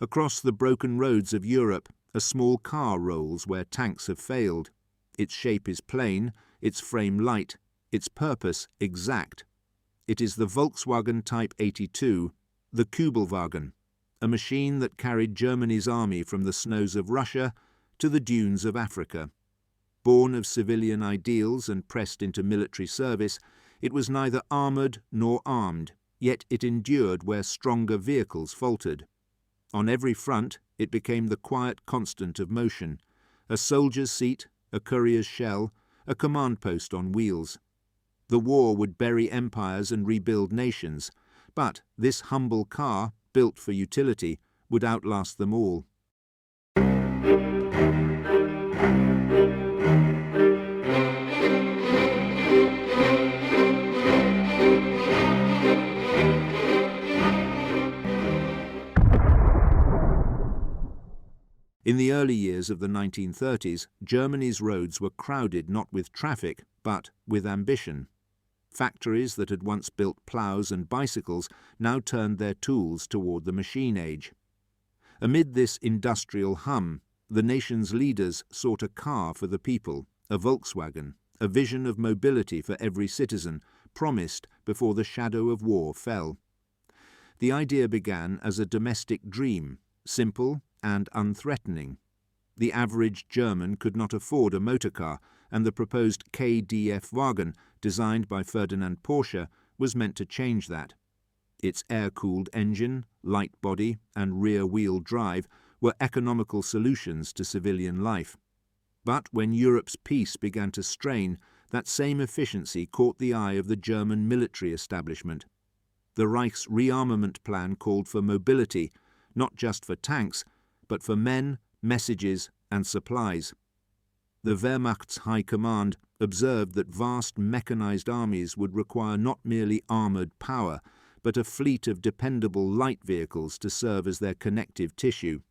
Across the broken roads of Europe, a small car rolls where tanks have failed. Its shape is plain, its frame light, its purpose exact. It is the Volkswagen Type 82, the Kübelwagen, a machine that carried Germany's army from the snows of Russia to the dunes of Africa. Born of civilian ideals and pressed into military service, it was neither armoured nor armed, yet it endured where stronger vehicles faltered. On every front, it became the quiet constant of motion, a soldier's seat, a courier's shell, a command post on wheels. The war would bury empires and rebuild nations, but this humble car, built for utility, would outlast them all. In the early years of the 1930s, Germany's roads were crowded not with traffic, but with ambition. Factories that had once built ploughs and bicycles now turned their tools toward the machine age. Amid this industrial hum, the nation's leaders sought a car for the people, a Volkswagen, a vision of mobility for every citizen, promised before the shadow of war fell. The idea began as a domestic dream, simple and unthreatening. The average German could not afford a motor car, and the proposed KDF wagon, designed by Ferdinand Porsche, was meant to change that. Its air-cooled engine, light body, and rear-wheel drive were economical solutions to civilian life. But when Europe's peace began to strain, that same efficiency caught the eye of the German military establishment. The Reich's rearmament plan called for mobility, not just for tanks, but for men, messages, and supplies. The Wehrmacht's high command observed that vast mechanized armies would require not merely armored power, but a fleet of dependable light vehicles to serve as their connective tissue.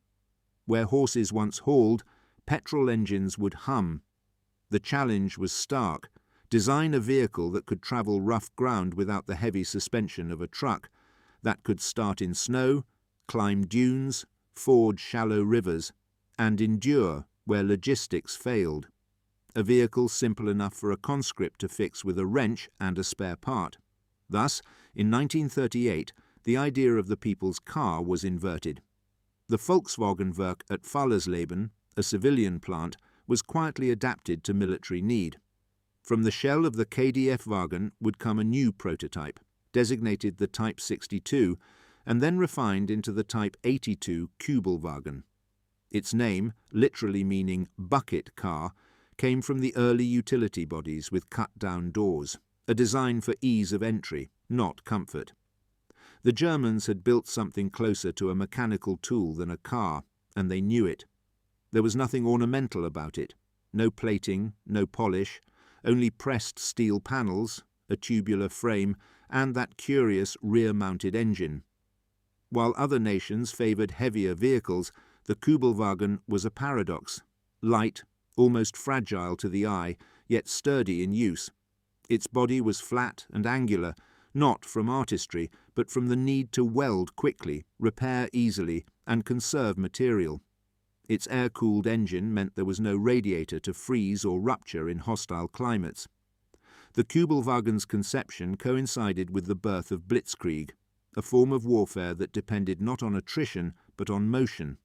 Where horses once hauled, petrol engines would hum. The challenge was stark: design a vehicle that could travel rough ground without the heavy suspension of a truck, that could start in snow, climb dunes, ford shallow rivers, and endure where logistics failed. A vehicle simple enough for a conscript to fix with a wrench and a spare part. Thus, in 1938, the idea of the people's car was inverted. The Volkswagen Werk at Fallersleben, a civilian plant, was quietly adapted to military need. From the shell of the KDF wagon would come a new prototype, designated the Type 62, and then refined into the Type 82 Kübelwagen. Its name, literally meaning bucket car, came from the early utility bodies with cut-down doors, a design for ease of entry, not comfort. The Germans had built something closer to a mechanical tool than a car, and they knew it. There was nothing ornamental about it, no plating, no polish, only pressed steel panels, a tubular frame, and that curious rear-mounted engine. While other nations favoured heavier vehicles, the Kübelwagen was a paradox: light, almost fragile to the eye, yet sturdy in use. Its body was flat and angular, not from artistry, but from the need to weld quickly, repair easily, and conserve material. Its air-cooled engine meant there was no radiator to freeze or rupture in hostile climates. The Kübelwagen's conception coincided with the birth of blitzkrieg, a form of warfare that depended not on attrition but on motion.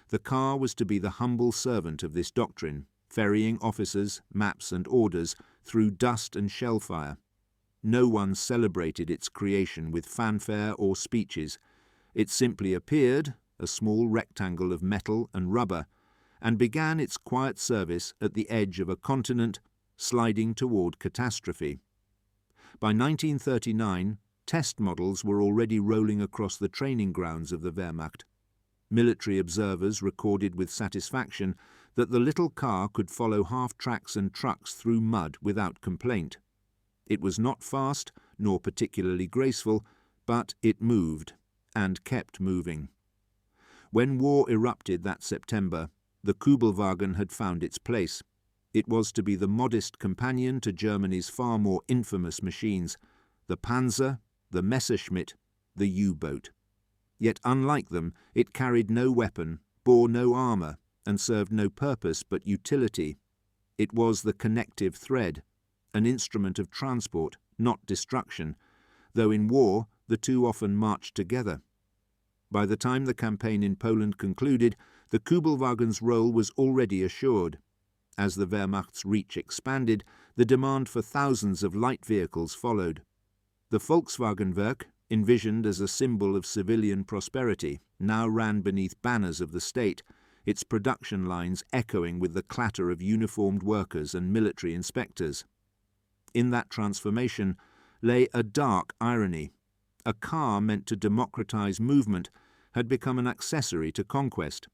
The car was to be the humble servant of this doctrine, ferrying officers, maps and orders through dust and shellfire. No one celebrated its creation with fanfare or speeches. It simply appeared, a small rectangle of metal and rubber, and began its quiet service at the edge of a continent sliding toward catastrophe. By 1939, test models were already rolling across the training grounds of the Wehrmacht. Military observers recorded with satisfaction that the little car could follow half-tracks and trucks through mud without complaint. It was not fast, nor particularly graceful, but it moved, and kept moving. When war erupted that September, the Kübelwagen had found its place. It was to be the modest companion to Germany's far more infamous machines, the Panzer, the Messerschmitt, the U-boat. Yet unlike them, it carried no weapon, bore no armour, and served no purpose but utility. It was the connective thread, an instrument of transport, not destruction, though in war the two often marched together. By the time the campaign in Poland concluded, the Kübelwagen's role was already assured. As the Wehrmacht's reach expanded, the demand for thousands of light vehicles followed. The Volkswagen Werk, envisioned as a symbol of civilian prosperity, now ran beneath banners of the state, its production lines echoing with the clatter of uniformed workers and military inspectors. In that transformation lay a dark irony. A car meant to democratize movement had become an accessory to conquest.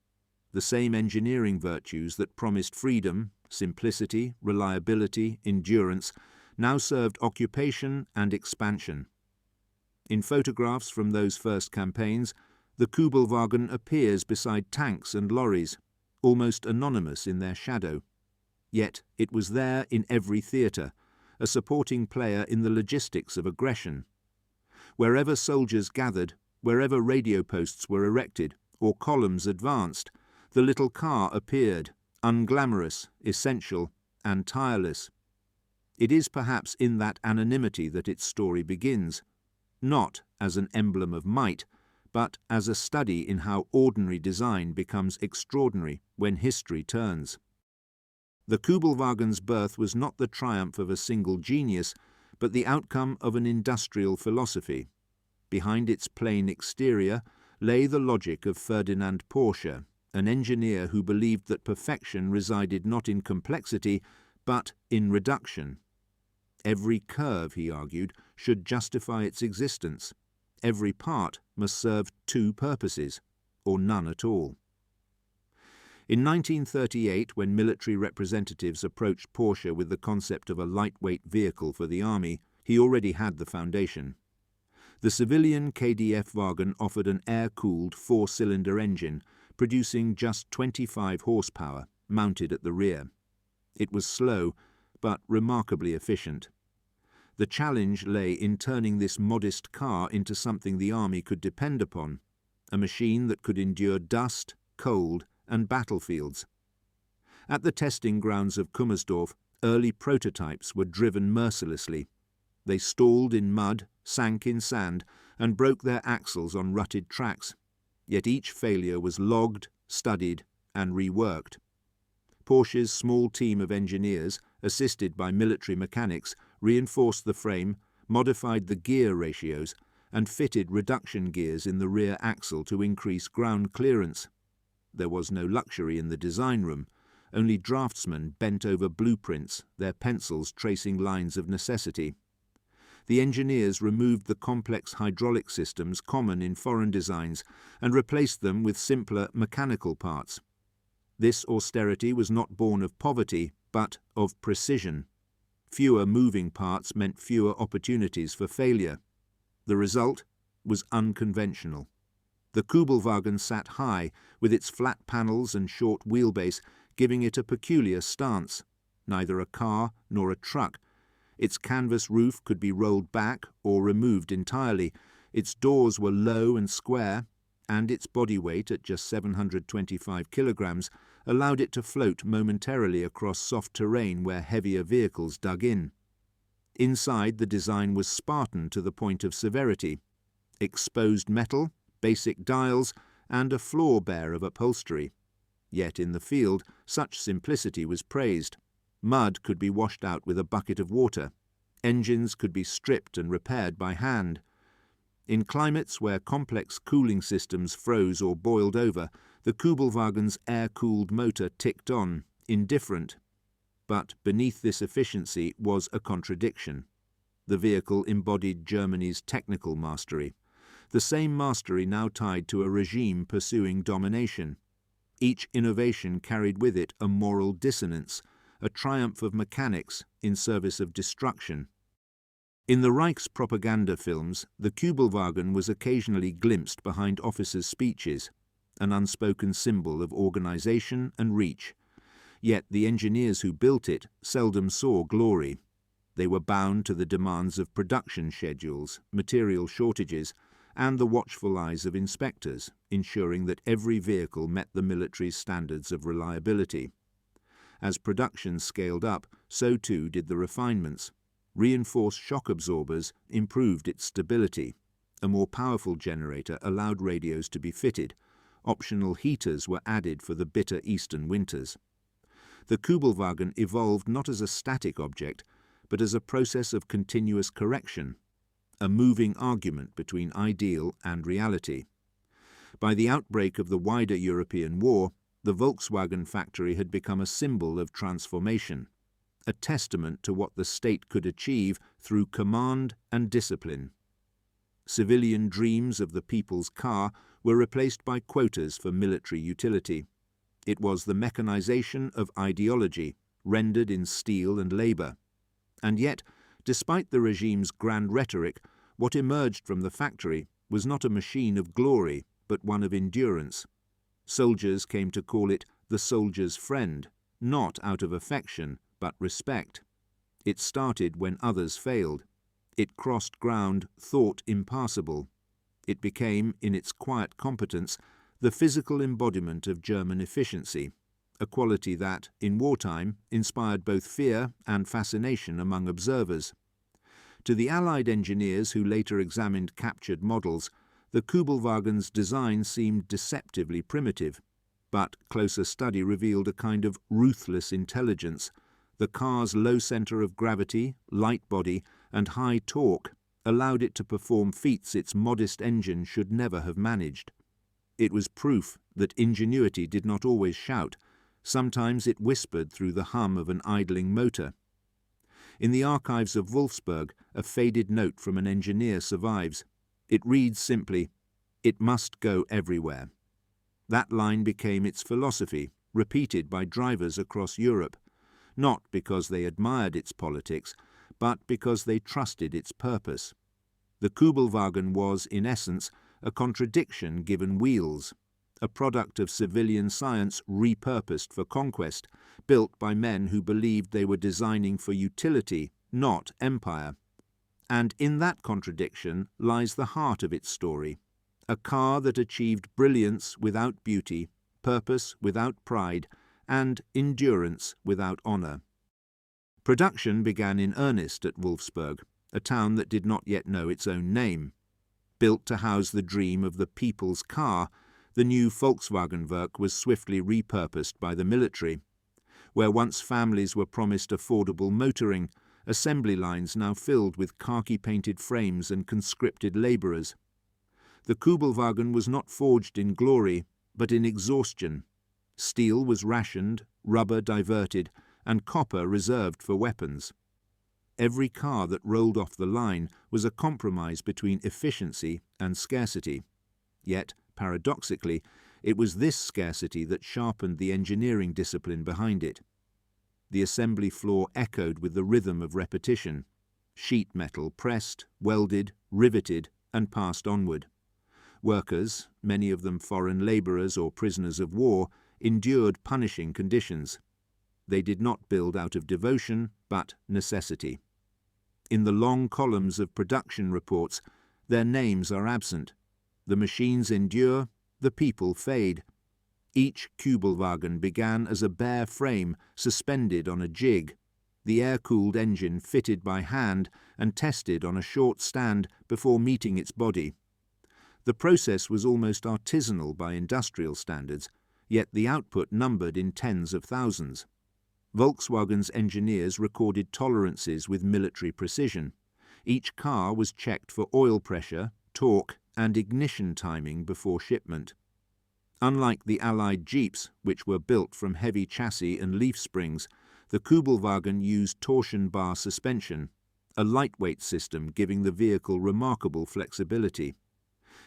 The same engineering virtues that promised freedom, simplicity, reliability, endurance, now served occupation and expansion. In photographs from those first campaigns, the Kübelwagen appears beside tanks and lorries, almost anonymous in their shadow. Yet it was there in every theatre, a supporting player in the logistics of aggression. Wherever soldiers gathered, wherever radio posts were erected or columns advanced, the little car appeared, unglamorous, essential, and tireless. It is perhaps in that anonymity that its story begins, not as an emblem of might, but as a study in how ordinary design becomes extraordinary when history turns. The Kübelwagen's birth was not the triumph of a single genius, but the outcome of an industrial philosophy. Behind its plain exterior lay the logic of Ferdinand Porsche, an engineer who believed that perfection resided not in complexity, but in reduction. Every curve, he argued, should justify its existence. Every part must serve two purposes, or none at all. In 1938, when military representatives approached Porsche with the concept of a lightweight vehicle for the army, he already had the foundation. The civilian KDF wagon offered an air-cooled four-cylinder engine, producing just 25 horsepower, mounted at the rear. It was slow, but remarkably efficient. The challenge lay in turning this modest car into something the army could depend upon, a machine that could endure dust, cold, and battlefields. At the testing grounds of Kummersdorf, early prototypes were driven mercilessly. They stalled in mud, sank in sand, and broke their axles on rutted tracks. Yet each failure was logged, studied, and reworked. Porsche's small team of engineers, assisted by military mechanics, reinforced the frame, modified the gear ratios, and fitted reduction gears in the rear axle to increase ground clearance. There was no luxury in the design room. Only draftsmen bent over blueprints, their pencils tracing lines of necessity. The engineers removed the complex hydraulic systems common in foreign designs and replaced them with simpler mechanical parts. This austerity was not born of poverty, but of precision. Fewer moving parts meant fewer opportunities for failure. The result was unconventional. The Kübelwagen sat high, with its flat panels and short wheelbase, giving it a peculiar stance. Neither a car nor a truck. Its canvas roof could be rolled back or removed entirely. Its doors were low and square, and its body weight at just 725 kilograms allowed it to float momentarily across soft terrain where heavier vehicles dug in. Inside, the design was Spartan to the point of severity. Exposed metal, basic dials, and a floor bare of upholstery. Yet in the field, such simplicity was praised. Mud could be washed out with a bucket of water. Engines could be stripped and repaired by hand. In climates where complex cooling systems froze or boiled over, the Kübelwagen's air-cooled motor ticked on, indifferent. But beneath this efficiency was a contradiction. The vehicle embodied Germany's technical mastery, the same mastery now tied to a regime pursuing domination. Each innovation carried with it a moral dissonance, a triumph of mechanics in service of destruction. In the Reich's propaganda films, the Kübelwagen was occasionally glimpsed behind officers' speeches, an unspoken symbol of organization and reach. Yet the engineers who built it seldom saw glory. They were bound to the demands of production schedules, material shortages, and the watchful eyes of inspectors, ensuring that every vehicle met the military's standards of reliability. As production scaled up, so too did the refinements. Reinforced shock absorbers improved its stability. A more powerful generator allowed radios to be fitted. Optional heaters were added for the bitter eastern winters. The Kübelwagen evolved not as a static object, but as a process of continuous correction, a moving argument between ideal and reality. By the outbreak of the wider European war, the Volkswagen factory had become a symbol of transformation, a testament to what the state could achieve through command and discipline. Civilian dreams of the people's car were replaced by quotas for military utility. It was the mechanization of ideology, rendered in steel and labor. And yet, despite the regime's grand rhetoric, what emerged from the factory was not a machine of glory, but one of endurance. Soldiers came to call it the soldier's friend, not out of affection, but respect. It started when others failed. It crossed ground thought impassable. It became, in its quiet competence, the physical embodiment of German efficiency, a quality that, in wartime, inspired both fear and fascination among observers. To the Allied engineers who later examined captured models, the Kübelwagen's design seemed deceptively primitive, but closer study revealed a kind of ruthless intelligence. The car's low center of gravity, light body, and high torque allowed it to perform feats its modest engine should never have managed. It was proof that ingenuity did not always shout. Sometimes it whispered through the hum of an idling motor. In the archives of Wolfsburg, a faded note from an engineer survives. It reads simply, "It must go everywhere." That line became its philosophy, repeated by drivers across Europe, not because they admired its politics, but because they trusted its purpose. The Kübelwagen was, in essence, a contradiction given wheels, a product of civilian science repurposed for conquest, built by men who believed they were designing for utility, not empire. And in that contradiction lies the heart of its story, a car that achieved brilliance without beauty, purpose without pride, and endurance without honor. Production began in earnest at Wolfsburg, a town that did not yet know its own name. Built to house the dream of the people's car, the new Volkswagen Werk was swiftly repurposed by the military. Where once families were promised affordable motoring, assembly lines now filled with khaki-painted frames and conscripted labourers. The Kübelwagen was not forged in glory, but in exhaustion. Steel was rationed, rubber diverted, and copper reserved for weapons. Every car that rolled off the line was a compromise between efficiency and scarcity. Yet, paradoxically, it was this scarcity that sharpened the engineering discipline behind it. The assembly floor echoed with the rhythm of repetition. Sheet metal pressed, welded, riveted, and passed onward. Workers, many of them foreign labourers or prisoners of war, endured punishing conditions. They did not build out of devotion, but necessity. In the long columns of production reports, their names are absent. The machines endure, the people fade. Each Kübelwagen began as a bare frame suspended on a jig, the air-cooled engine fitted by hand and tested on a short stand before meeting its body. The process was almost artisanal by industrial standards, yet the output numbered in tens of thousands. Volkswagen's engineers recorded tolerances with military precision. Each car was checked for oil pressure, torque, and ignition timing before shipment. Unlike the Allied Jeeps, which were built from heavy chassis and leaf springs, the Kübelwagen used torsion bar suspension, a lightweight system giving the vehicle remarkable flexibility.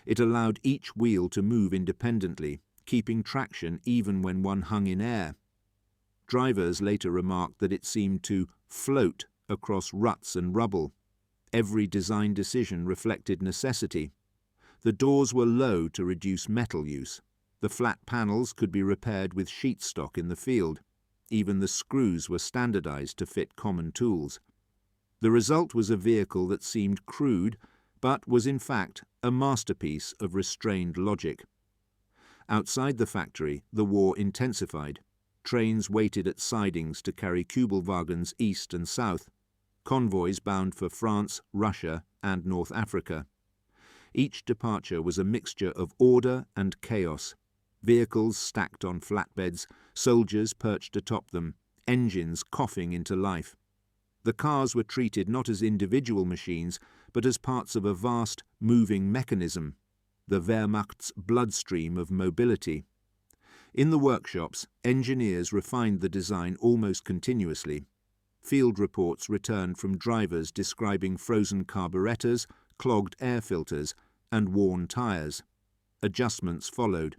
It allowed each wheel to move independently, keeping traction even when one hung in air. Drivers later remarked that it seemed to float across ruts and rubble. Every design decision reflected necessity. The doors were low to reduce metal use. The flat panels could be repaired with sheet stock in the field. Even the screws were standardized to fit common tools. The result was a vehicle that seemed crude, but was in fact a masterpiece of restrained logic. Outside the factory, the war intensified. Trains waited at sidings to carry Kübelwagens east and south, convoys bound for France, Russia, and North Africa. Each departure was a mixture of order and chaos. Vehicles stacked on flatbeds, soldiers perched atop them, engines coughing into life. The cars were treated not as individual machines, but as parts of a vast, moving mechanism, the Wehrmacht's bloodstream of mobility. In the workshops, engineers refined the design almost continuously. Field reports returned from drivers describing frozen carburetors, clogged air filters, and worn tires. Adjustments followed.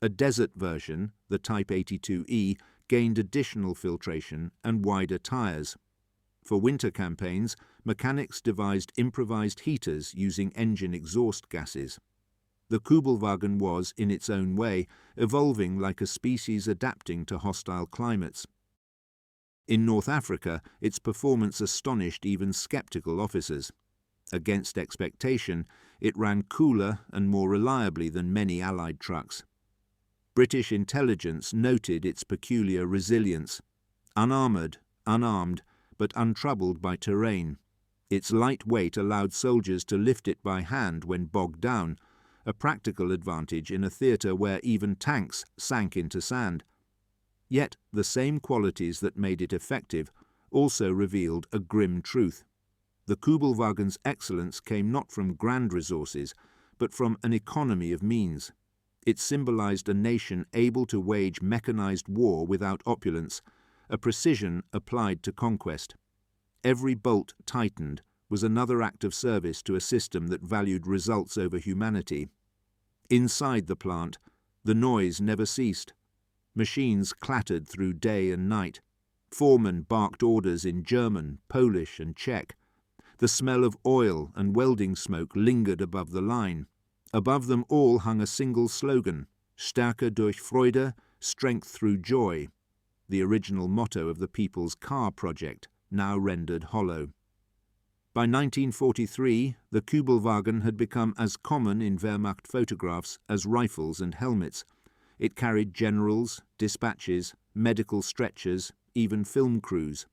A desert version, the Type 82E, gained additional filtration and wider tires. For winter campaigns, mechanics devised improvised heaters using engine exhaust gases. The Kübelwagen was, in its own way, evolving like a species adapting to hostile climates. In North Africa, its performance astonished even skeptical officers. Against expectation, it ran cooler and more reliably than many Allied trucks. British intelligence noted its peculiar resilience. Unarmoured, unarmed, but untroubled by terrain. Its light weight allowed soldiers to lift it by hand when bogged down, a practical advantage in a theatre where even tanks sank into sand. Yet the same qualities that made it effective also revealed a grim truth. The Kübelwagen's excellence came not from grand resources, but from an economy of means. It symbolized a nation able to wage mechanized war without opulence, a precision applied to conquest. Every bolt tightened was another act of service to a system that valued results over humanity. Inside the plant, the noise never ceased. Machines clattered through day and night. Foremen barked orders in German, Polish, and Czech. The smell of oil and welding smoke lingered above the line. Above them all hung a single slogan, Stärke durch Freude, strength through joy, the original motto of the People's Car Project, now rendered hollow. By 1943, the Kübelwagen had become as common in Wehrmacht photographs as rifles and helmets. It carried generals, dispatches, medical stretchers, even film crews.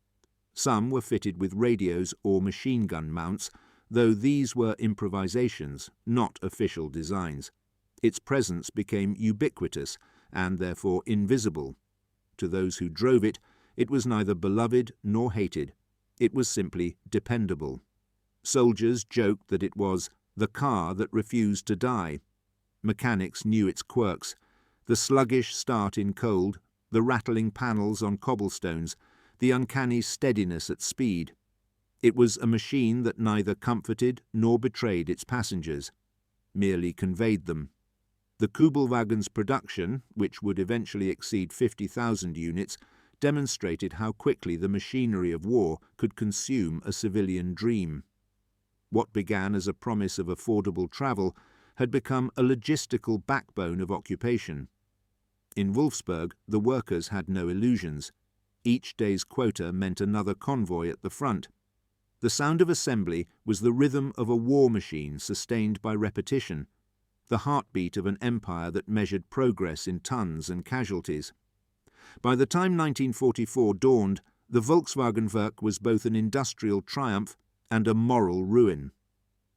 Some were fitted with radios or machine gun mounts, though these were improvisations, not official designs. Its presence became ubiquitous and therefore invisible. To those who drove it, it was neither beloved nor hated. It was simply dependable. Soldiers joked that it was the car that refused to die. Mechanics knew its quirks: the sluggish start in cold, the rattling panels on cobblestones, the uncanny steadiness at speed. It was a machine that neither comforted nor betrayed its passengers, merely conveyed them. The Kübelwagen's production, which would eventually exceed 50,000 units, demonstrated how quickly the machinery of war could consume a civilian dream. What began as a promise of affordable travel had become a logistical backbone of occupation. In Wolfsburg, the workers had no illusions. Each day's quota meant another convoy at the front. The sound of assembly was the rhythm of a war machine sustained by repetition, the heartbeat of an empire that measured progress in tons and casualties. By the time 1944 dawned, the Volkswagen Werk was both an industrial triumph and a moral ruin.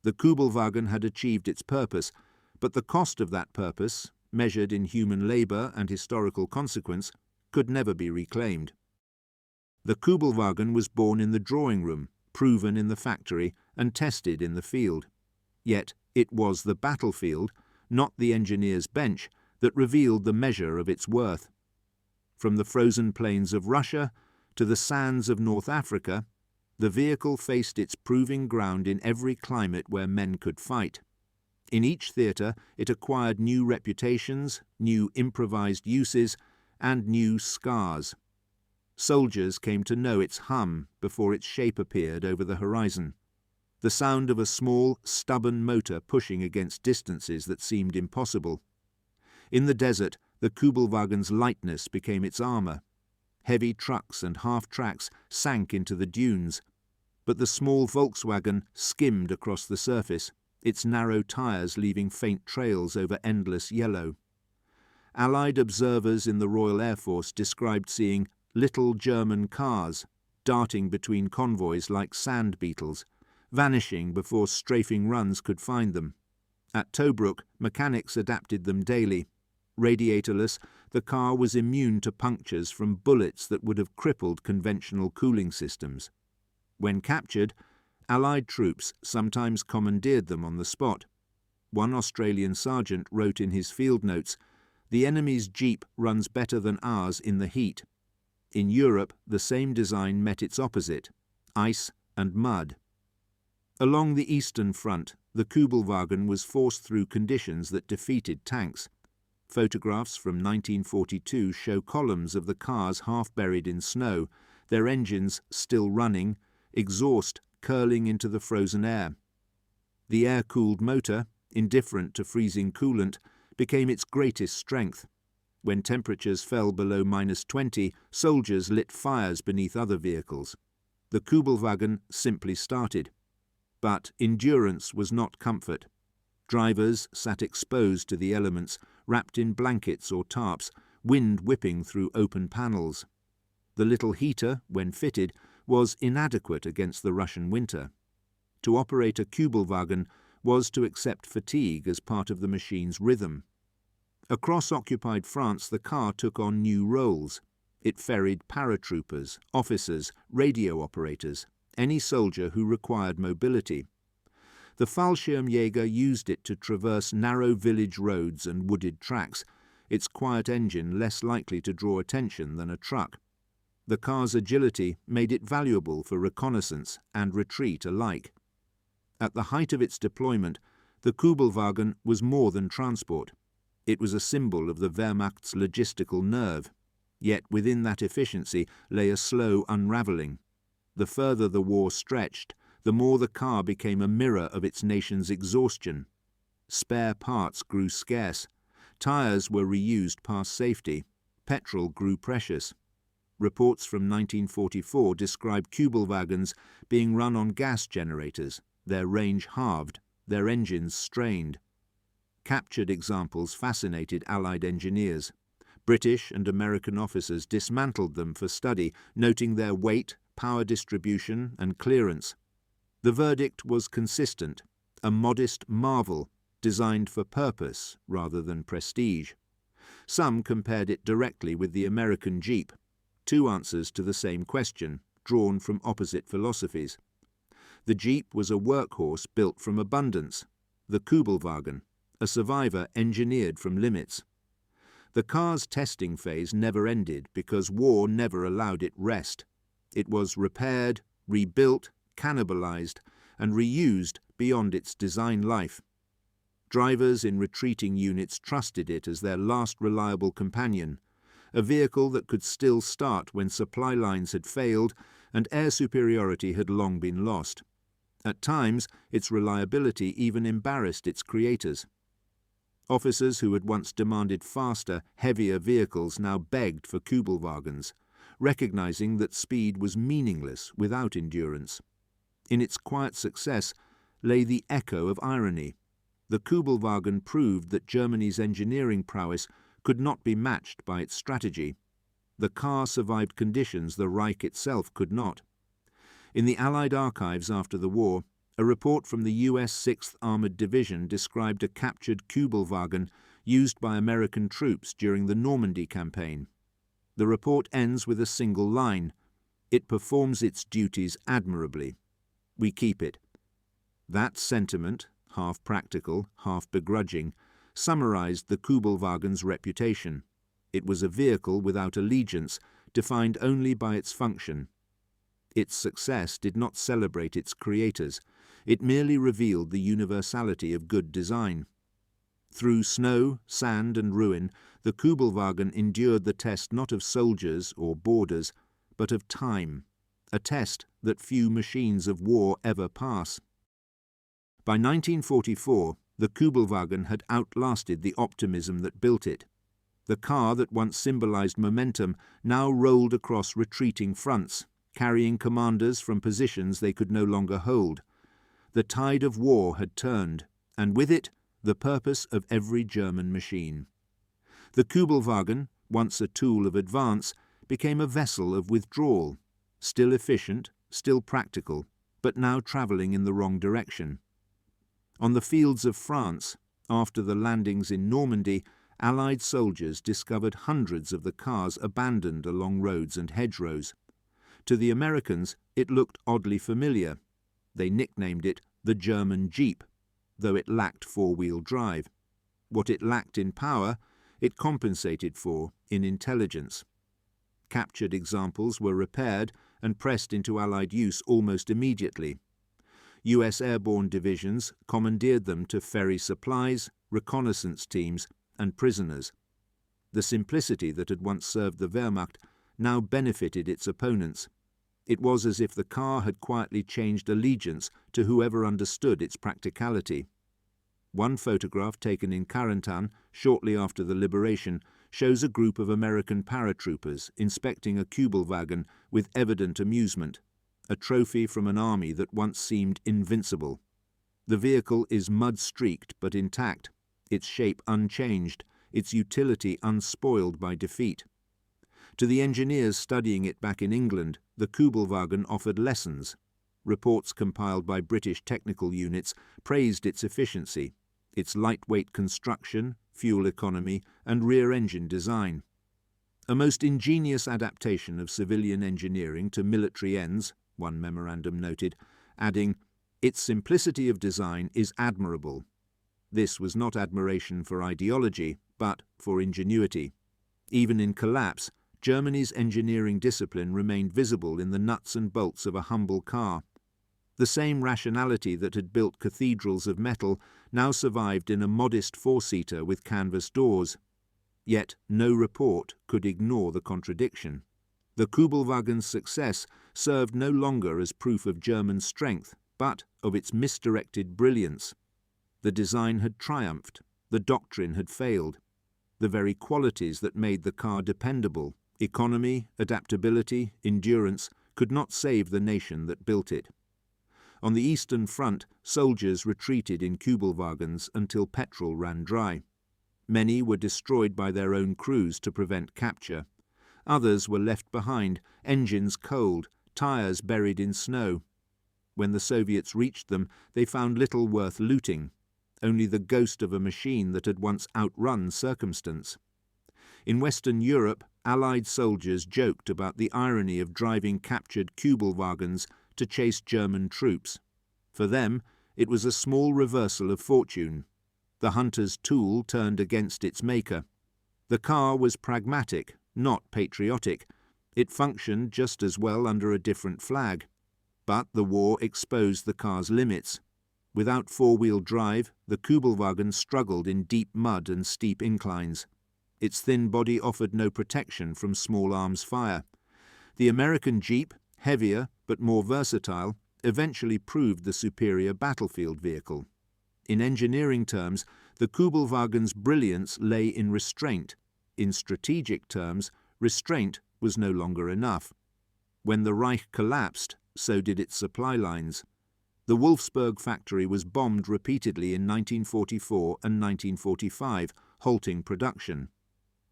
The Kübelwagen had achieved its purpose, but the cost of that purpose, measured in human labour and historical consequence, could never be reclaimed. The Kübelwagen was born in the drawing room, proven in the factory, and tested in the field. Yet it was the battlefield, not the engineer's bench, that revealed the measure of its worth. From the frozen plains of Russia to the sands of North Africa, the vehicle faced its proving ground in every climate where men could fight. In each theatre it acquired new reputations, new improvised uses, and new scars. Soldiers came to know its hum before its shape appeared over the horizon. The sound of a small, stubborn motor pushing against distances that seemed impossible. In the desert, the Kübelwagen's lightness became its armour. Heavy trucks and half-tracks sank into the dunes, but the small Volkswagen skimmed across the surface. its narrow tyres leaving faint trails over endless yellow. Allied observers in the Royal Air Force described seeing little German cars darting between convoys like sand beetles, vanishing before strafing runs could find them. At Tobruk, mechanics adapted them daily. Radiatorless, the car was immune to punctures from bullets that would have crippled conventional cooling systems. When captured, Allied troops sometimes commandeered them on the spot. One Australian sergeant wrote in his field notes, "The enemy's jeep runs better than ours in the heat." In Europe, the same design met its opposite, ice and mud. Along the Eastern Front, the Kübelwagen was forced through conditions that defeated tanks. Photographs from 1942 show columns of the cars half buried in snow, their engines still running, exhaust curling into the frozen air. The air-cooled motor, indifferent to freezing coolant, became its greatest strength. When temperatures fell below -20, soldiers lit fires beneath other vehicles. The Kübelwagen simply started. But endurance was not comfort. Drivers sat exposed to the elements, wrapped in blankets or tarps, wind whipping through open panels. The little heater, when fitted, was inadequate against the Russian winter. To operate a Kübelwagen was to accept fatigue as part of the machine's rhythm. Across occupied France, the car took on new roles. It ferried paratroopers, officers, radio operators, any soldier who required mobility. The Fallschirmjäger used it to traverse narrow village roads and wooded tracks, its quiet engine less likely to draw attention than a truck. The car's agility made it valuable for reconnaissance and retreat alike. At the height of its deployment, the Kübelwagen was more than transport. It was a symbol of the Wehrmacht's logistical nerve. Yet within that efficiency lay a slow unravelling. The further the war stretched, the more the car became a mirror of its nation's exhaustion. Spare parts grew scarce. Tyres were reused past safety. Petrol grew precious. Reports from 1944 describe Kübelwagens being run on gas generators, their range halved, their engines strained. Captured examples fascinated Allied engineers. British and American officers dismantled them for study, noting their weight, power distribution, and clearance. The verdict was consistent, a modest marvel designed for purpose rather than prestige. Some compared it directly with the American Jeep, two answers to the same question, drawn from opposite philosophies. The Jeep was a workhorse built from abundance, the Kübelwagen, a survivor engineered from limits. The car's testing phase never ended because war never allowed it rest. It was repaired, rebuilt, cannibalized, and reused beyond its design life. Drivers in retreating units trusted it as their last reliable companion, a vehicle that could still start when supply lines had failed and air superiority had long been lost. At times, its reliability even embarrassed its creators. Officers who had once demanded faster, heavier vehicles now begged for Kübelwagens, recognizing that speed was meaningless without endurance. In its quiet success lay the echo of irony. The Kübelwagen proved that Germany's engineering prowess could not be matched by its strategy. The car survived conditions the Reich itself could not. In the Allied archives after the war, a report from the US 6th Armored Division described a captured Kübelwagen used by American troops during the Normandy campaign. The report ends with a single line: "It performs its duties admirably. We keep it." That sentiment, half practical, half begrudging, summarized the Kübelwagen's reputation. It was a vehicle without allegiance, defined only by its function. Its success did not celebrate its creators. It merely revealed the universality of good design. Through snow, sand, and ruin, the Kübelwagen endured the test not of soldiers or borders, but of time, a test that few machines of war ever pass. By 1944, the Kübelwagen had outlasted the optimism that built it. The car that once symbolized momentum now rolled across retreating fronts, carrying commanders from positions they could no longer hold. The tide of war had turned, and with it the purpose of every German machine. The Kübelwagen, once a tool of advance, became a vessel of withdrawal, still efficient, still practical, but now travelling in the wrong direction. On the fields of France, after the landings in Normandy, Allied soldiers discovered hundreds of the cars abandoned along roads and hedgerows. To the Americans, it looked oddly familiar. They nicknamed it the German Jeep, though it lacked four-wheel drive. What it lacked in power, it compensated for in intelligence. Captured examples were repaired and pressed into Allied use almost immediately. US airborne divisions commandeered them to ferry supplies, reconnaissance teams, and prisoners. The simplicity that had once served the Wehrmacht now benefited its opponents. It was as if the car had quietly changed allegiance to whoever understood its practicality. One photograph taken in Carentan shortly after the liberation shows a group of American paratroopers inspecting a Kübelwagen with evident amusement, a trophy from an army that once seemed invincible. The vehicle is mud-streaked but intact, its shape unchanged, its utility unspoiled by defeat. To the engineers studying it back in England, the Kübelwagen offered lessons. Reports compiled by British technical units praised its efficiency, its lightweight construction, fuel economy, and rear-engine design. A most ingenious adaptation of civilian engineering to military ends, one memorandum noted, adding, "Its simplicity of design is admirable." This was not admiration for ideology, but for ingenuity. Even in collapse, Germany's engineering discipline remained visible in the nuts and bolts of a humble car. The same rationality that had built cathedrals of metal now survived in a modest four-seater with canvas doors. Yet no report could ignore the contradiction. The Kübelwagen's success served no longer as proof of German strength, but of its misdirected brilliance. The design had triumphed, the doctrine had failed. The very qualities that made the car dependable, economy, adaptability, endurance, could not save the nation that built it. On the Eastern Front, soldiers retreated in Kübelwagens until petrol ran dry. Many were destroyed by their own crews to prevent capture. Others were left behind, engines cold, tires buried in snow. When the Soviets reached them, they found little worth looting, only the ghost of a machine that had once outrun circumstance. In Western Europe, Allied soldiers joked about the irony of driving captured Kübelwagens to chase German troops. For them, it was a small reversal of fortune. The hunter's tool turned against its maker. The car was pragmatic, not patriotic. It functioned just as well under a different flag. But the war exposed the car's limits. Without four-wheel drive, the Kübelwagen struggled in deep mud and steep inclines. Its thin body offered no protection from small arms fire. The American Jeep, heavier but more versatile, eventually proved the superior battlefield vehicle. In engineering terms, the Kübelwagen's brilliance lay in restraint. In strategic terms, restraint was no longer enough. When the Reich collapsed, so did its supply lines. The Wolfsburg factory was bombed repeatedly in 1944 and 1945, halting production.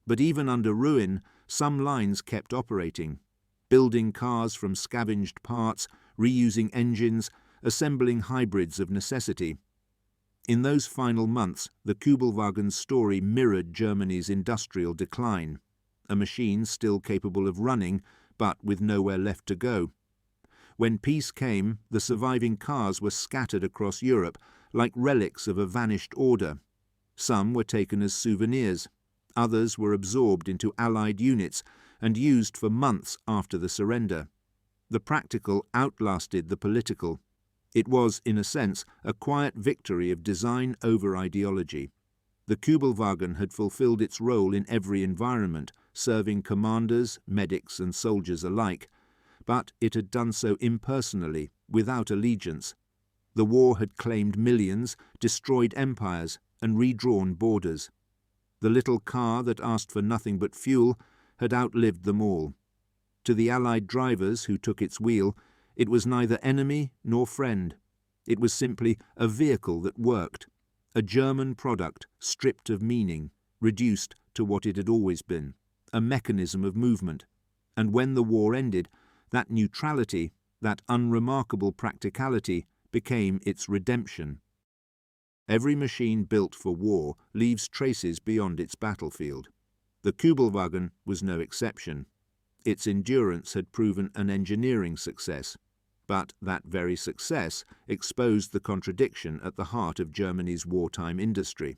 But even under ruin, some lines kept operating, building cars from scavenged parts, reusing engines, assembling hybrids of necessity. In those final months, the Kübelwagen's story mirrored Germany's industrial decline, a machine still capable of running, but with nowhere left to go. When peace came, the surviving cars were scattered across Europe like relics of a vanished order. Some were taken as souvenirs. Others were absorbed into Allied units and used for months after the surrender. The practical outlasted the political. It was, in a sense, a quiet victory of design over ideology. The Kübelwagen had fulfilled its role in every environment, serving commanders, medics, and soldiers alike, but it had done so impersonally, without allegiance. The war had claimed millions, destroyed empires, and redrawn borders. The little car that asked for nothing but fuel had outlived them all. To the Allied drivers who took its wheel, it was neither enemy nor friend. It was simply a vehicle that worked, a German product stripped of meaning, reduced to what it had always been, a mechanism of movement. And when the war ended, that neutrality, that unremarkable practicality, became its redemption. Every machine built for war leaves traces beyond its battlefield. The Kübelwagen was no exception. Its endurance had proven an engineering success, but that very success exposed the contradiction at the heart of Germany's wartime industry.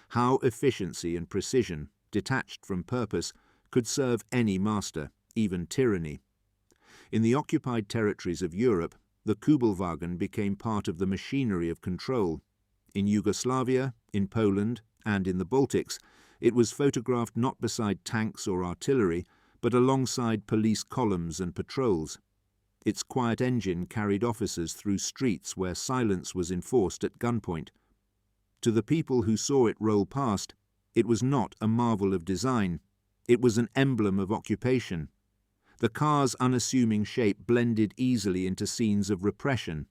How efficiency and precision, detached from purpose, could serve any master, even tyranny. In the occupied territories of Europe, the Kübelwagen became part of the machinery of control. In Yugoslavia, in Poland, and in the Baltics, it was photographed not beside tanks or artillery, but alongside police columns and patrols. Its quiet engine carried officers through streets where silence was enforced at gunpoint. To the people who saw it roll past, it was not a marvel of design. It was an emblem of occupation. The car's unassuming shape blended easily into scenes of repression.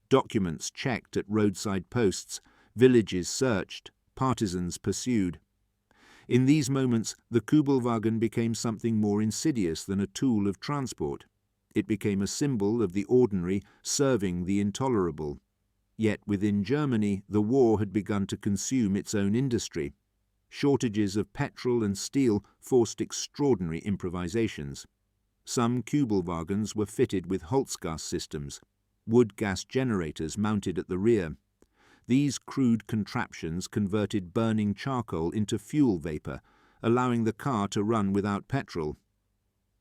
Documents checked at roadside posts, villages searched, partisans pursued. In these moments, the Kübelwagen became something more insidious than a tool of transport. It became a symbol of the ordinary serving the intolerable. Yet within Germany, the war had begun to consume its own industry. Shortages of petrol and steel forced extraordinary improvisations. Some Kübelwagens were fitted with Holzgas systems, wood gas generators mounted at the rear. These crude contraptions converted burning charcoal into fuel vapor, allowing the car to run without petrol.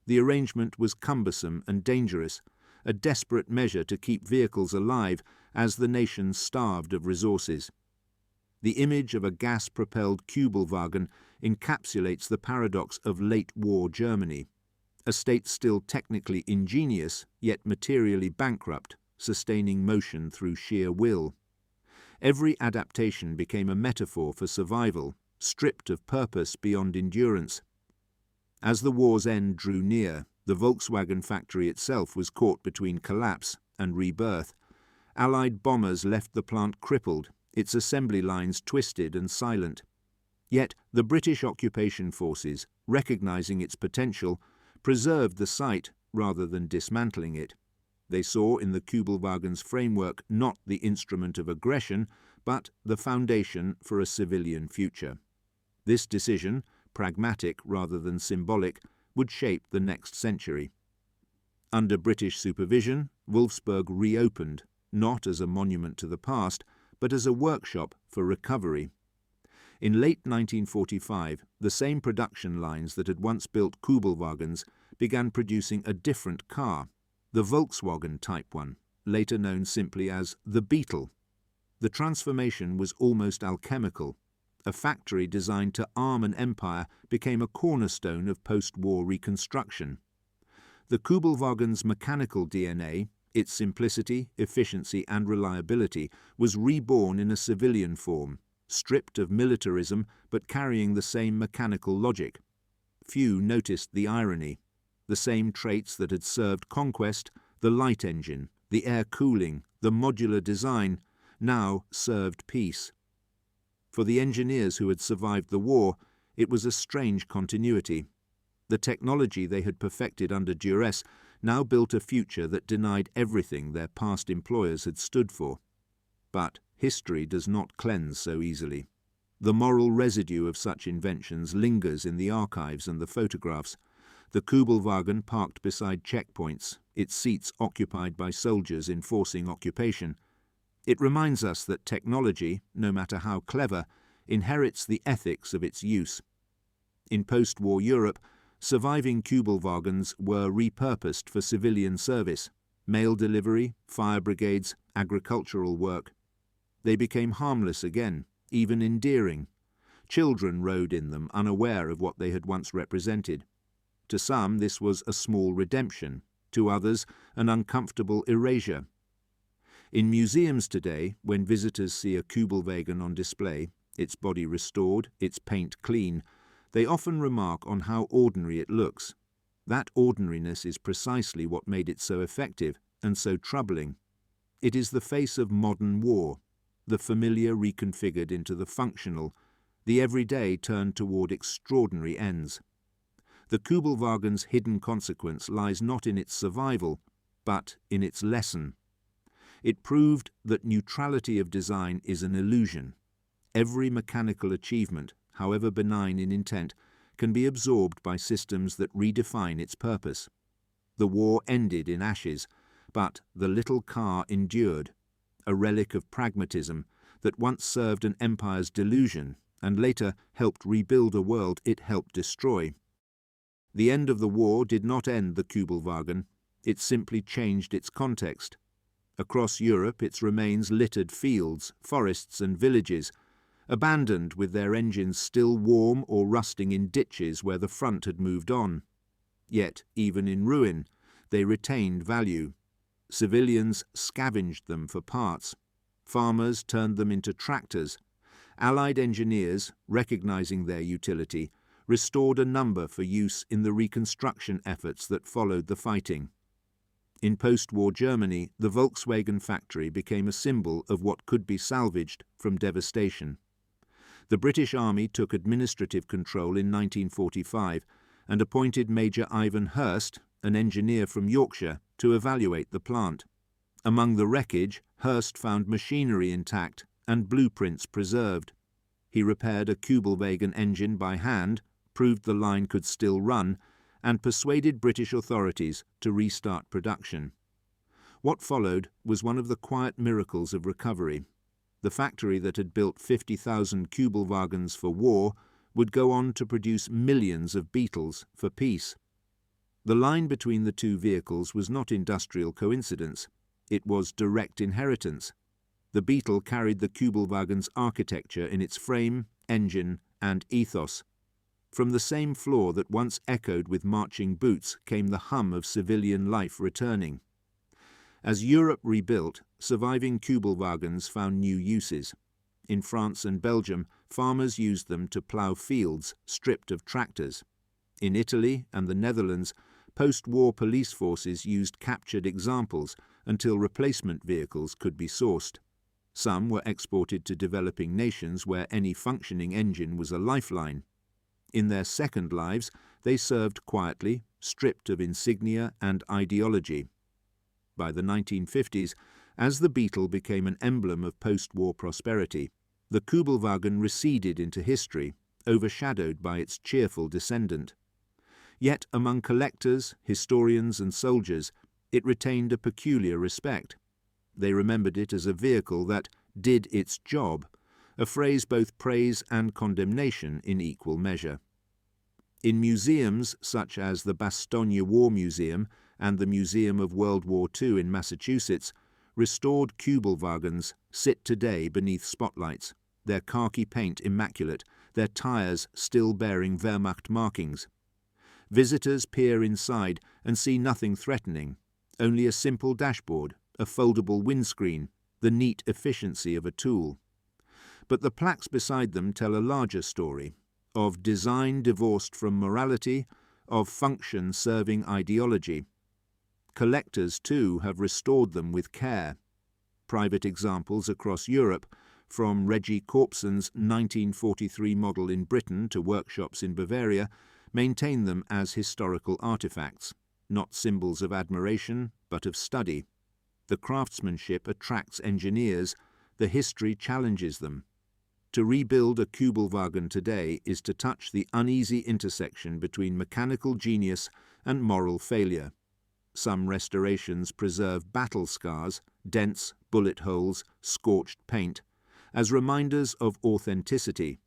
The arrangement was cumbersome and dangerous, a desperate measure to keep vehicles alive as the nation starved of resources. The image of a gas-propelled Kübelwagen encapsulates the paradox of late-war Germany, a state still technically ingenious, yet materially bankrupt, sustaining motion through sheer will. Every adaptation became a metaphor for survival, stripped of purpose beyond endurance. As the war's end drew near, the Volkswagen factory itself was caught between collapse and rebirth. Allied bombers left the plant crippled, its assembly lines twisted and silent. Yet the British occupation forces, recognizing its potential, preserved the site rather than dismantling it. They saw in the Kübelwagen's framework not the instrument of aggression, but the foundation for a civilian future. This decision, pragmatic rather than symbolic, would shape the next century. Under British supervision, Wolfsburg reopened, not as a monument to the past, but as a workshop for recovery. In late 1945, the same production lines that had once built Kübelwagens began producing a different car, the Volkswagen Type 1, later known simply as the Beetle. The transformation was almost alchemical. A factory designed to arm an empire became a cornerstone of post-war reconstruction. The Kübelwagen's mechanical DNA, its simplicity, efficiency and reliability, was reborn in a civilian form, stripped of militarism but carrying the same mechanical logic. Few noticed the irony. The same traits that had served conquest, the light engine, the air cooling, the modular design, now served peace. For the engineers who had survived the war, it was a strange continuity. The technology they had perfected under duress now built a future that denied everything their past employers had stood for. But history does not cleanse so easily. The moral residue of such inventions lingers in the archives and the photographs. The Kübelwagen parked beside checkpoints, its seats occupied by soldiers enforcing occupation. It reminds us that technology, no matter how clever, inherits the ethics of its use. In post-war Europe, surviving Kübelwagens were repurposed for civilian service, mail delivery, fire brigades, agricultural work. They became harmless again, even endearing. Children rode in them, unaware of what they had once represented. To some, this was a small redemption, to others, an uncomfortable erasure. In museums today, when visitors see a Kübelwagen on display, its body restored, its paint clean, they often remark on how ordinary it looks. That ordinariness is precisely what made it so effective and so troubling. It is the face of modern war, the familiar reconfigured into the functional, the everyday turned toward extraordinary ends. The Kübelwagen's hidden consequence lies not in its survival, but in its lesson. It proved that neutrality of design is an illusion. Every mechanical achievement, however benign in intent, can be absorbed by systems that redefine its purpose. The war ended in ashes, but the little car endured, a relic of pragmatism that once served an empire's delusion and later helped rebuild a world it helped destroy. The end of the war did not end the Kübelwagen, it simply changed its context. Across Europe its remains littered fields, forests and villages, abandoned with their engines still warm or rusting in ditches where the front had moved on. Yet, even in ruin, they retained value. Civilians scavenged them for parts. Farmers turned them into tractors. Allied engineers, recognizing their utility, restored a number for use in the reconstruction efforts that followed the fighting. In post-war Germany, the Volkswagen factory became a symbol of what could be salvaged from devastation. The British Army took administrative control in 1945 and appointed Major Ivan Hurst, an engineer from Yorkshire, to evaluate the plant. Among the wreckage, Hurst found machinery intact and blueprints preserved. He repaired a Kübelwagen engine by hand, proved the line could still run, and persuaded British authorities to restart production. What followed was one of the quiet miracles of recovery. The factory that had built 50,000 Kübelwagens for war would go on to produce millions of Beetles for peace. The line between the two vehicles was not industrial coincidence. It was direct inheritance. The Beetle carried the Kübelwagen's architecture in its frame, engine, and ethos. From the same floor that once echoed with marching boots came the hum of civilian life returning. As Europe rebuilt, surviving Kübelwagens found new uses. In France and Belgium, farmers used them to plough fields stripped of tractors. In Italy and the Netherlands, post-war police forces used captured examples until replacement vehicles could be sourced. Some were exported to developing nations where any functioning engine was a lifeline. In their second lives, they served quietly, stripped of insignia and ideology. By the 1950s, as the Beetle became an emblem of post-war prosperity, the Kübelwagen receded into history, overshadowed by its cheerful descendant. Yet among collectors, historians and soldiers, it retained a peculiar respect. They remembered it as a vehicle that did its job, a phrase both praise and condemnation in equal measure. In museums such as the Bastogne War Museum and the Museum of World War II in Massachusetts, restored Kübelwagens sit today beneath spotlights, their khaki paint immaculate, their tires still bearing Wehrmacht markings. Visitors peer inside and see nothing threatening, only a simple dashboard, a foldable windscreen, the neat efficiency of a tool. But the plaques beside them tell a larger story, of design divorced from morality, of function serving ideology. Collectors, too, have restored them with care. Private examples across Europe, from Reggie Corpson's 1943 model in Britain to workshops in Bavaria, maintain them as historical artifacts, not symbols of admiration, but of study. The craftsmanship attracts engineers, the history challenges them. To rebuild a Kübelwagen today is to touch the uneasy intersection between mechanical genius and moral failure. Some restorations preserve battle scars, dents, bullet holes, scorched paint, as reminders of authenticity.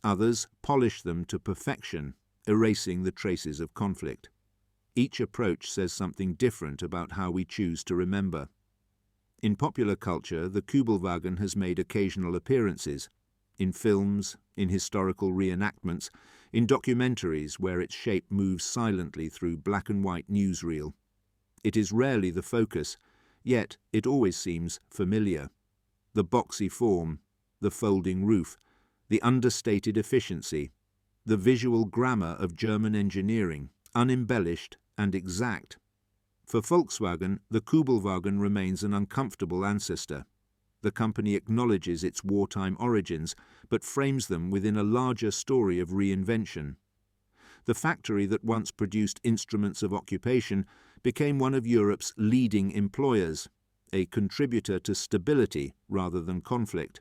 Others polish them to perfection, erasing the traces of conflict. Each approach says something different about how we choose to remember. In popular culture, the Kübelwagen has made occasional appearances, in films, in historical reenactments, in documentaries where its shape moves silently through black and white newsreel. It is rarely the focus, yet it always seems familiar. The boxy form, the folding roof, the understated efficiency, the visual grammar of German engineering, unembellished and exact. For Volkswagen, the Kübelwagen remains an uncomfortable ancestor. The company acknowledges its wartime origins, but frames them within a larger story of reinvention. The factory that once produced instruments of occupation became one of Europe's leading employers, a contributor to stability rather than conflict.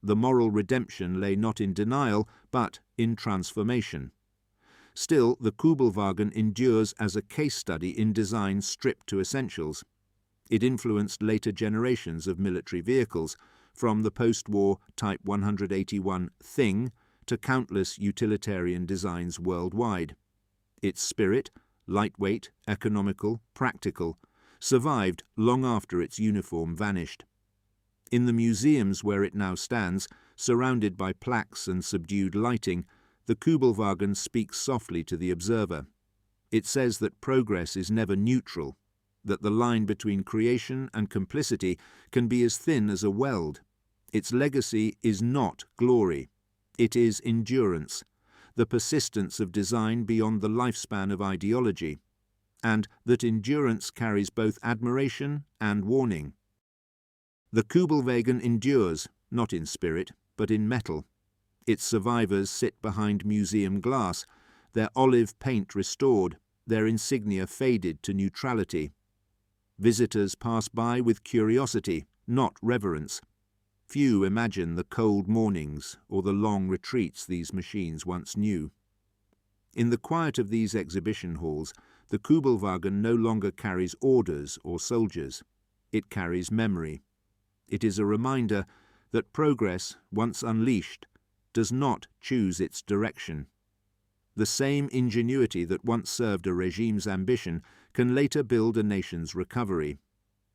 The moral redemption lay not in denial, but in transformation. Still, the Kübelwagen endures as a case study in design stripped to essentials. It influenced later generations of military vehicles, from the post-war Type 181 Thing to countless utilitarian designs worldwide. Its spirit, lightweight, economical, practical, survived long after its uniform vanished. In the museums where it now stands, surrounded by plaques and subdued lighting, the Kübelwagen speaks softly to the observer. It says that progress is never neutral, that the line between creation and complicity can be as thin as a weld. Its legacy is not glory. It is endurance, the persistence of design beyond the lifespan of ideology, and that endurance carries both admiration and warning. The Kübelwagen endures, not in spirit, but in metal. Its survivors sit behind museum glass, their olive paint restored, their insignia faded to neutrality. Visitors pass by with curiosity, not reverence. Few imagine the cold mornings or the long retreats these machines once knew. In the quiet of these exhibition halls, the Kübelwagen no longer carries orders or soldiers. It carries memory. It is a reminder that progress, once unleashed, does not choose its direction. The same ingenuity that once served a regime's ambition can later build a nation's recovery.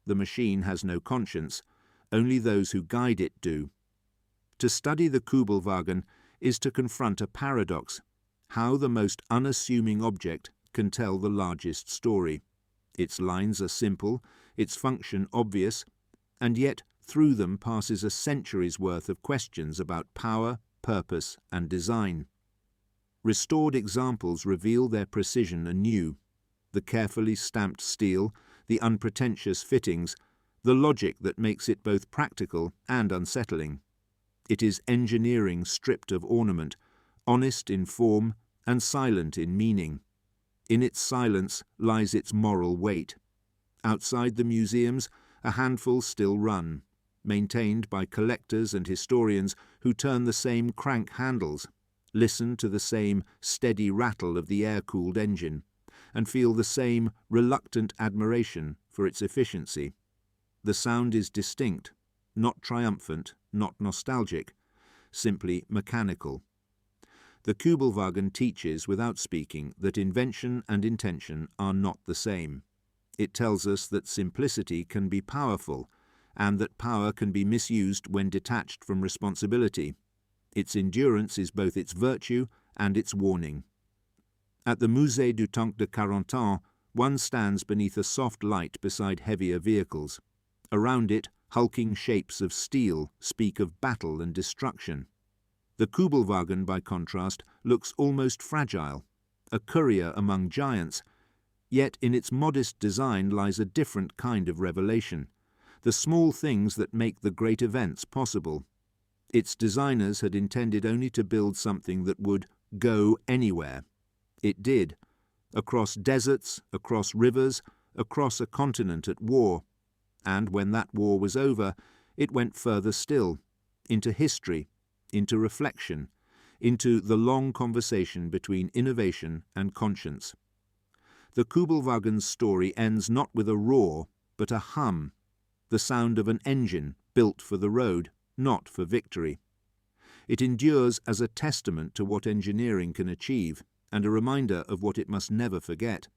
The machine has no conscience. Only those who guide it do. To study the Kübelwagen is to confront a paradox: how the most unassuming object can tell the largest story. Its lines are simple, its function obvious, and yet through them passes a century's worth of questions about power, purpose, and design. Restored examples reveal their precision anew: the carefully stamped steel, the unpretentious fittings, the logic that makes it both practical and unsettling. It is engineering stripped of ornament, honest in form and silent in meaning. In its silence lies its moral weight. Outside the museums, a handful still run, maintained by collectors and historians who turn the same crank handles, listen to the same steady rattle of the air-cooled engine, and feel the same reluctant admiration for its efficiency. The sound is distinct, not triumphant, not nostalgic, simply mechanical. The Kübelwagen teaches without speaking that invention and intention are not the same. It tells us that simplicity can be powerful, and that power can be misused when detached from responsibility. Its endurance is both its virtue and its warning. At the Musée du Tank de 40 ans, one stands beneath a soft light beside heavier vehicles. Around it, hulking shapes of steel speak of battle and destruction. The Kübelwagen, by contrast, looks almost fragile, a courier among giants, yet in its modest design lies a different kind of revelation, the small things that make the great events possible. Its designers had intended only to build something that would go anywhere. It did, across deserts, across rivers, across a continent at war. And when that war was over, it went further still, into history, into reflection, into the long conversation between innovation and conscience. The Kübelwagen's story ends not with a roar, but a hum, the sound of an engine built for the road, not for victory. It endures as a testament to what engineering can achieve, and a reminder of what it must never forget.